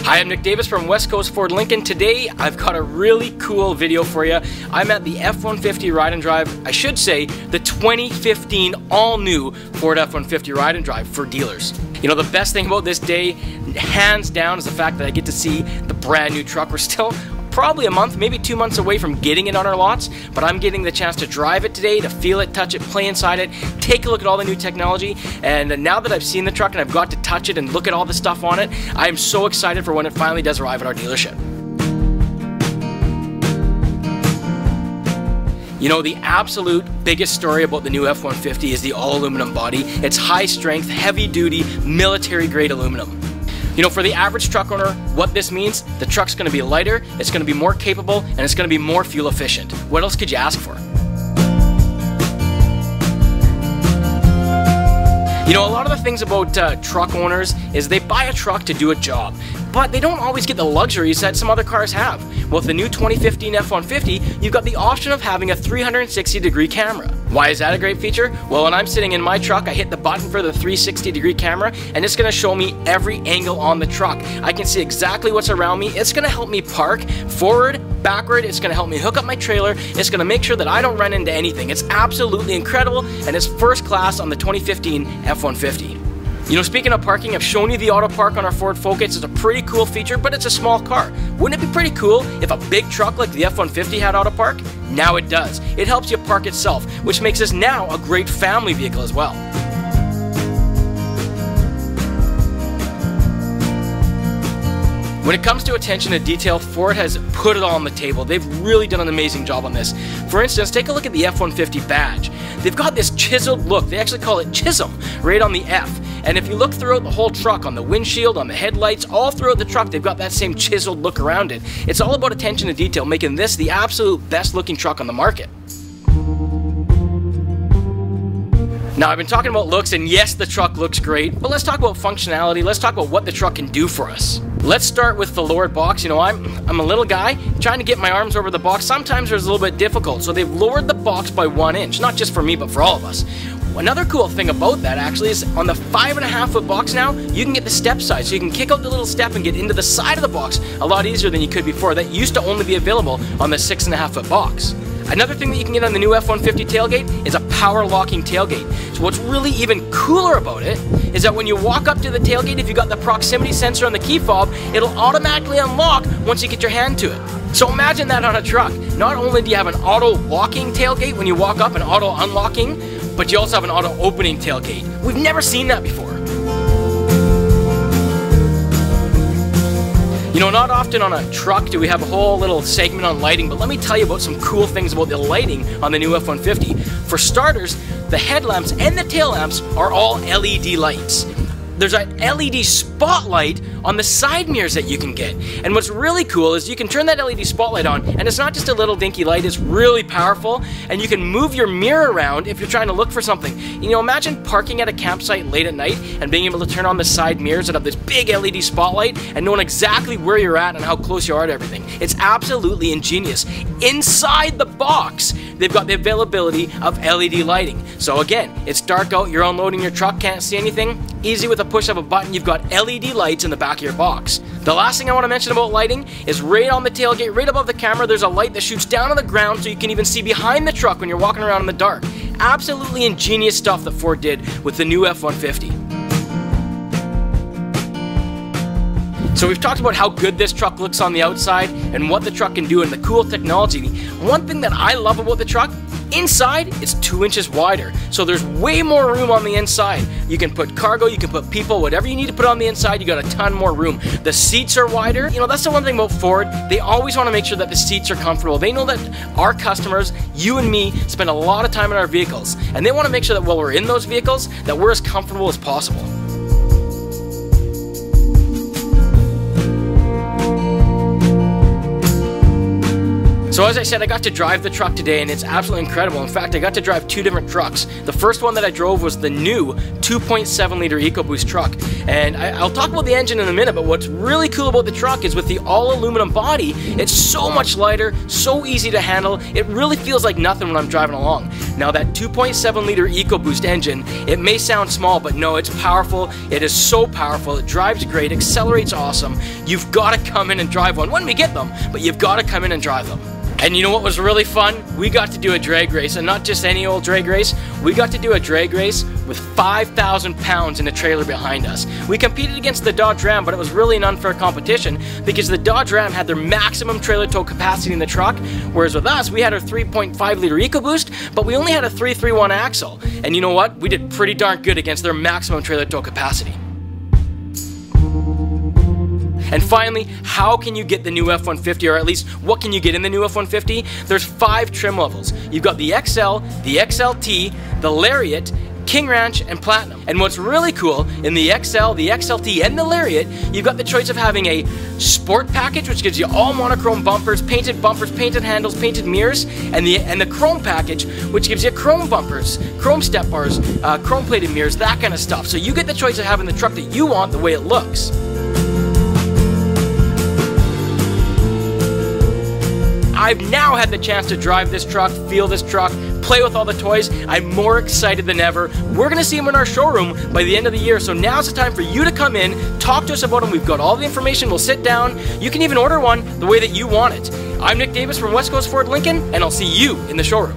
Hi, I'm Nick Davis from West Coast Ford Lincoln. Today, I've got a really cool video for you. I'm at the F-150 Ride and Drive, I should say, the 2015 all-new Ford F-150 Ride and Drive for dealers. You know, the best thing about this day, hands down, is the fact that I get to see the brand new truck. We're still probably a month, maybe 2 months away from getting it on our lots, but I'm getting the chance to drive it today, to feel it, touch it, play inside it, take a look at all the new technology, and now that I've seen the truck and I've got to touch it and look at all the stuff on it, I am so excited for when it finally does arrive at our dealership. You know, the absolute biggest story about the new F-150 is the all-aluminum body. It's high-strength, heavy-duty, military-grade aluminum. You know, for the average truck owner, what this means, the truck's going to be lighter, it's going to be more capable, and it's going to be more fuel efficient. What else could you ask for? You know, a lot of the things about truck owners is they buy a truck to do a job, but they don't always get the luxuries that some other cars have. Well, with the new 2015 F-150, you've got the option of having a 360-degree camera. Why is that a great feature? Well, when I'm sitting in my truck, I hit the button for the 360-degree camera, and it's going to show me every angle on the truck. I can see exactly what's around me. It's going to help me park forward, backward. It's going to help me hook up my trailer. It's going to make sure that I don't run into anything. It's absolutely incredible, and it's first class on the 2015 F-150. You know, speaking of parking, I've shown you the auto park on our Ford Focus. It's a pretty cool feature, but it's a small car. Wouldn't it be pretty cool if a big truck like the F-150 had auto park? Now it does. It helps you park itself, which makes this now a great family vehicle as well. When it comes to attention to detail, Ford has put it all on the table. They've really done an amazing job on this. For instance, take a look at the F-150 badge. They've got this chiseled look. They actually call it chisel right on the F. And if you look throughout the whole truck, on the windshield, on the headlights, all throughout the truck, they've got that same chiseled look around it. It's all about attention to detail, making this the absolute best looking truck on the market. Now, I've been talking about looks, and yes, the truck looks great, but let's talk about functionality. Let's talk about what the truck can do for us. Let's start with the lowered box. You know, I'm a little guy trying to get my arms over the box. Sometimes it's a little bit difficult, so they've lowered the box by 1 inch, not just for me, but for all of us. Another cool thing about that actually is on the 5.5-foot box now, you can get the step side, so you can kick out the little step and get into the side of the box a lot easier than you could before. That used to only be available on the 6.5-foot box. Another thing that you can get on the new F-150 tailgate is a power locking tailgate. So what's really even cooler about it is that when you walk up to the tailgate, if you got the proximity sensor on the key fob, it'll automatically unlock once you get your hand to it. So imagine that on a truck. Not only do you have an auto locking tailgate when you walk up and auto unlocking, but you also have an auto opening tailgate. We've never seen that before. You know, not often on a truck do we have a whole little segment on lighting, but let me tell you about some cool things about the lighting on the new F-150. For starters, the headlamps and the tail lamps are all LED lights. There's an LED spotlight on the side mirrors that you can get. And what's really cool is you can turn that LED spotlight on, and it's not just a little dinky light, it's really powerful, and you can move your mirror around if you're trying to look for something. You know, imagine parking at a campsite late at night and being able to turn on the side mirrors that have this big LED spotlight and knowing exactly where you're at and how close you are to everything. It's absolutely ingenious. Inside the box, they've got the availability of LED lighting. So again, it's dark out, you're unloading your truck, can't see anything. Easy with a push of a button, you've got LED lights in the back of your box. The last thing I want to mention about lighting is right on the tailgate, right above the camera, there's a light that shoots down on the ground so you can even see behind the truck when you're walking around in the dark. Absolutely ingenious stuff that Ford did with the new F-150. So we've talked about how good this truck looks on the outside and what the truck can do and the cool technology. One thing that I love about the truck, inside it's 2 inches wider, so there's way more room on the inside. You can put cargo, you can put people, whatever you need to put on the inside, you got a ton more room. The seats are wider. You know, that's the one thing about Ford. They always want to make sure that the seats are comfortable. They know that our customers, you and me, spend a lot of time in our vehicles, and they want to make sure that while we're in those vehicles, that we're as comfortable as possible. So as I said, I got to drive the truck today and it's absolutely incredible. In fact, I got to drive 2 different trucks. The first one that I drove was the new 2.7 liter EcoBoost truck. And I'll talk about the engine in a minute, but what's really cool about the truck is with the all aluminum body, it's so much lighter, so easy to handle. It really feels like nothing when I'm driving along. Now that 2.7 liter EcoBoost engine, it may sound small, but no, it's powerful. It is so powerful. It drives great, accelerates awesome. You've got to come in and drive one when we get them, but you've got to come in and drive them. And you know what was really fun? We got to do a drag race, and not just any old drag race. We got to do a drag race with 5,000 pounds in a trailer behind us. We competed against the Dodge Ram, but it was really an unfair competition because the Dodge Ram had their maximum trailer tow capacity in the truck, whereas with us, we had our 3.5 liter EcoBoost, but we only had a 331 axle. And you know what? We did pretty darn good against their maximum trailer tow capacity. And finally, how can you get the new F-150, or at least what can you get in the new F-150? There's 5 trim levels. You've got the XL, the XLT, the Lariat, King Ranch, and Platinum. And what's really cool, in the XL, the XLT, and the Lariat, you've got the choice of having a Sport package, which gives you all monochrome bumpers, painted handles, painted mirrors, and the Chrome package, which gives you chrome bumpers, chrome step bars, chrome plated mirrors, that kind of stuff. So you get the choice of having the truck that you want the way it looks. I've now had the chance to drive this truck, feel this truck, play with all the toys. I'm more excited than ever. We're going to see them in our showroom by the end of the year, so now's the time for you to come in, talk to us about them. We've got all the information. We'll sit down. You can even order one the way that you want it. I'm Nick Davis from West Coast Ford Lincoln, and I'll see you in the showroom.